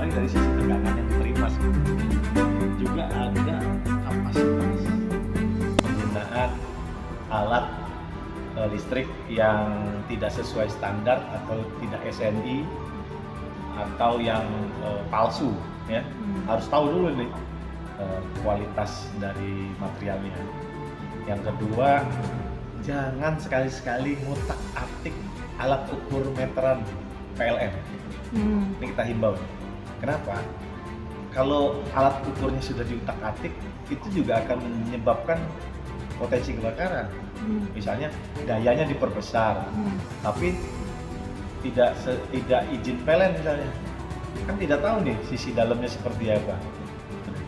mempengaruhi dari sisi tegangan yang diterima sih. Juga ada kapasitas penggunaan alat listrik yang tidak sesuai standar atau tidak SNI atau yang palsu ya. Harus tahu dulu nih kualitas dari materialnya. Yang kedua, jangan sekali-sekali ngutak-atik alat ukur meteran PLN. Ini kita himbau. Kenapa? Kalau alat ukurnya sudah diutak-atik, itu juga akan menyebabkan potensi kebakaran. Misalnya dayanya diperbesar, tapi tidak izin PLN misalnya. Kan tidak tahu nih sisi dalamnya seperti apa.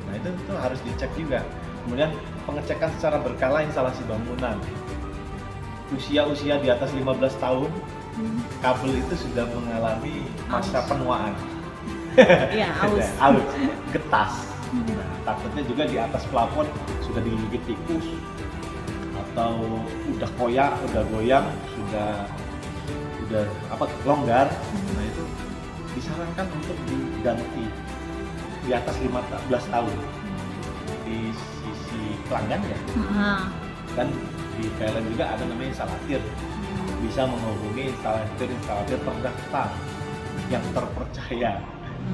Nah itu harus dicek juga. Kemudian pengecekan secara berkala instalasi bangunan. Usia di atas 15 tahun, kabel itu sudah mengalami masa penuaan. Iya, aus, getas. Nah, takutnya juga di atas plafon sudah digigit tikus atau udah koyak, udah goyang, sudah longgar. Nah itu disarankan untuk diganti di atas 15 tahun. Di sisi pelanggan ya. Dan di PLN juga ada namanya instalatir. Bisa menghubungi instalatir terdaftar yang terpercaya.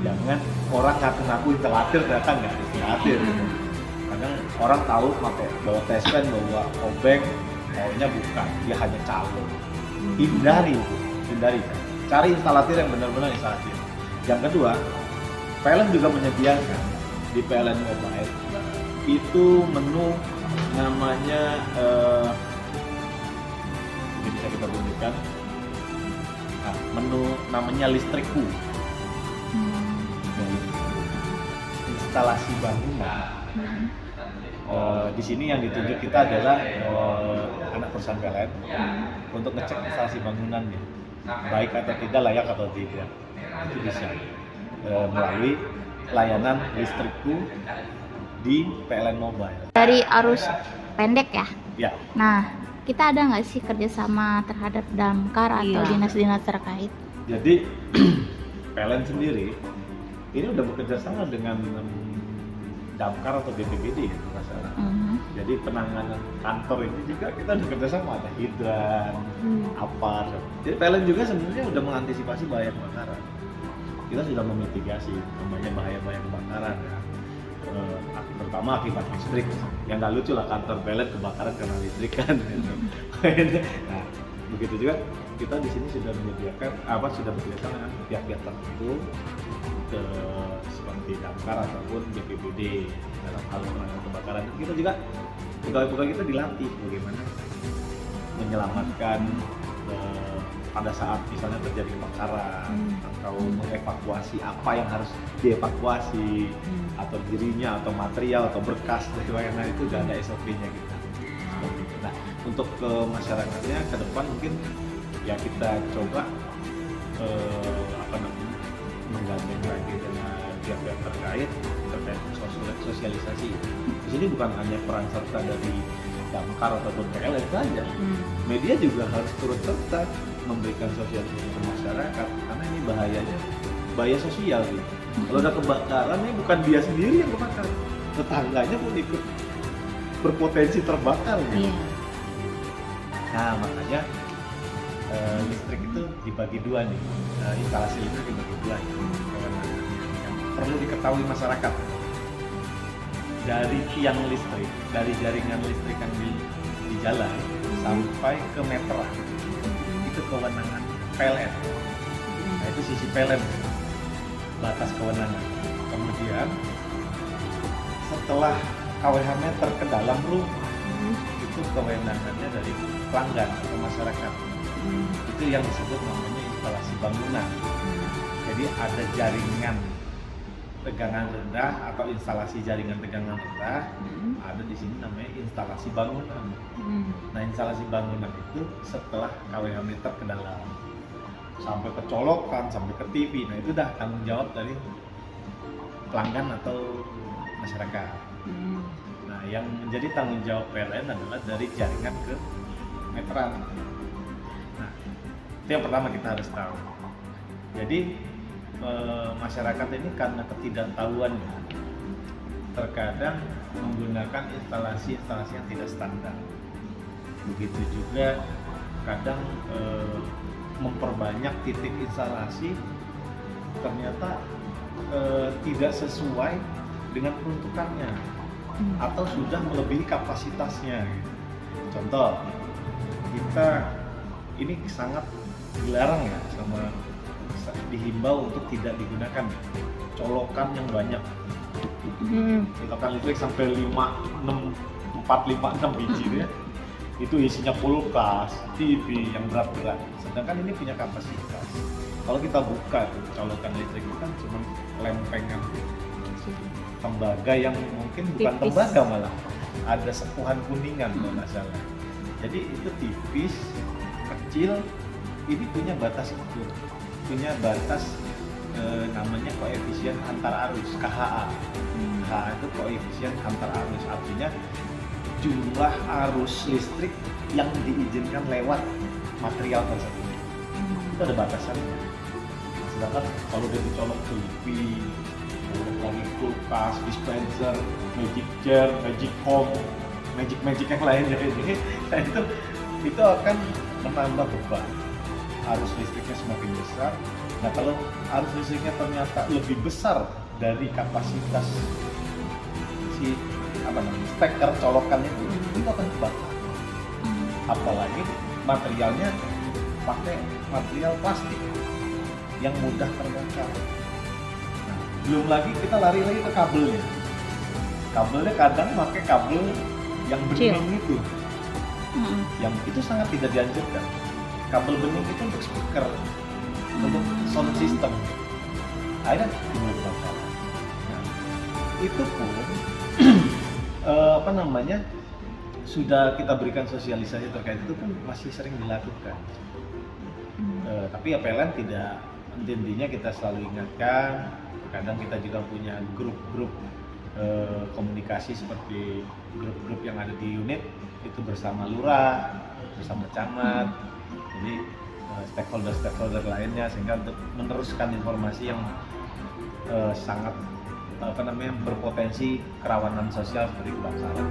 Jangan orang ngaku-ngaku instalatir ternyata nggak instalatir. Kadang orang tahu pakai bawa tespen, bawa obeng, maunya bukan, dia hanya calo. Hindari. Cari instalatir yang benar-benar instalatir. Yang kedua, PLN juga menyediakan di PLN Mobile itu menu namanya ini bisa kita tunjukkan. Nah, menu namanya listrikku. Instalasi bangunan. Di sini yang ditunjuk kita adalah anak perusahaan PLN untuk ngecek instalasi bangunannya, baik atau tidak, layak atau tidak. Itu bisa melalui layanan listrikku di PLN Mobile. Dari arus pendek ya? Ya. Nah, kita ada nggak sih kerjasama terhadap damkar atau dinas-dinas terkait? Jadi PLN sendiri ini udah bekerja sama dengan damkar atau BPBD ya, masalah. Jadi penanganan kantor ini juga kita udah kerja sama, ada hidran, APAR. Jadi PLN juga sebenarnya udah mengantisipasi bahaya kebakaran. Kita sudah memitigasi namanya bahaya-bahaya kebakaran ya. Terutama akibat listrik. Yang nggak lucu lah kantor PLN kebakaran karena listrik kan. Nah, begitu juga kita di sini sudah menyediakan sudah bekerjasama dengan pihak-pihak tertentu seperti damkar ataupun BPBD dalam hal penanganan kebakaran. Kita juga pegawai-pegawai kita dilatih bagaimana menyelamatkan pada saat misalnya terjadi kebakaran atau mengevakuasi apa yang harus dievakuasi atau dirinya atau material atau berkas dari wayana itu udah ada SOP-nya kita. Nah, untuk ke masyarakatnya ke depan mungkin ya kita coba menggandeng lagi dengan pihak-pihak terkait sosialisasi. Di sini bukan hanya peran serta dari damkar ataupun PLN saja, media juga harus turut serta memberikan sosialisasi ke masyarakat karena ini bahaya sosial gitu. Kalau ada kebakaran ini bukan dia sendiri yang kebakar, tetangganya pun ikut berpotensi terbakar gitu. Nah makanya listrik itu dibagi dua nih, instalasi listrik dibagi dua yang perlu diketahui masyarakat. Dari tiang listrik, dari jaringan listrik yang di jalan sampai ke meteran itu kewenangan PLN. Nah itu sisi PLN, batas kewenangan. Kemudian setelah KWH meter ke dalam rumah itu kewenangannya dari pelanggan atau masyarakat. Itu yang disebut namanya instalasi bangunan. Jadi ada jaringan tegangan rendah atau instalasi jaringan tegangan rendah, ada di sini namanya instalasi bangunan. Nah instalasi bangunan itu setelah KWH meter ke dalam sampai ke colokan, sampai ke TV. Nah itu dah tanggung jawab dari pelanggan atau masyarakat. Nah yang menjadi tanggung jawab PLN adalah dari jaringan ke meteran. Nah itu yang pertama kita harus tahu. Jadi masyarakat ini karena ketidaktahuannya terkadang menggunakan instalasi-instalasi yang tidak standar. Begitu juga kadang memperbanyak titik instalasi ternyata tidak sesuai dengan peruntukannya atau sudah melebihi kapasitasnya. Contoh, kita ini sangat dilarang ya, sama dihimbau untuk tidak digunakan colokan yang banyak. Colokan listrik sampai 4, 5, 6 biji ya. Itu isinya kulkas, TV yang berat-berat. Sedangkan ini punya kapasitas. Kalau kita buka colokan listrik itu kan cuma lempengan tembaga yang mungkin bukan tipis. tembaga, malah ada sepuhan kuningan kalau nggak salah. Jadi itu tipis, kecil, ini punya batas ukur, punya batas namanya koefisien antar arus, KHA. KHA itu koefisien antar arus, artinya jumlah arus listrik yang diizinkan lewat material tersebut. Itu ada batasannya. Sedangkan kalau dia dicolok TV, colok lagi kulkas, dispenser, magic jar, magic comb, magic yang lain jadi ini, nah itu akan menambah beban. Arus listriknya semakin besar. Nah kalau arus listriknya ternyata lebih besar dari kapasitas si steker colokannya itu akan kebakar. Apalagi materialnya pakai material plastik yang mudah terbakar. Nah, belum lagi kita lari lagi ke kabelnya. Kabelnya kadang pakai kabel yang bening itu, yang itu sangat tidak dianjurkan. Kabel bening itu untuk speaker, untuk sound system. Akhirnya timbul masalah. Nah, itu pun sudah kita berikan sosialisasi terkait itu pun masih sering dilakukan. Tapi ya PLN tidak, intinya kita selalu ingatkan. Kadang kita juga punya grup-grup komunikasi seperti grup-grup yang ada di unit itu bersama lurah, bersama camat, jadi stakeholder lainnya, sehingga untuk meneruskan informasi yang sangat berpotensi kerawanan sosial seperti kebakaran.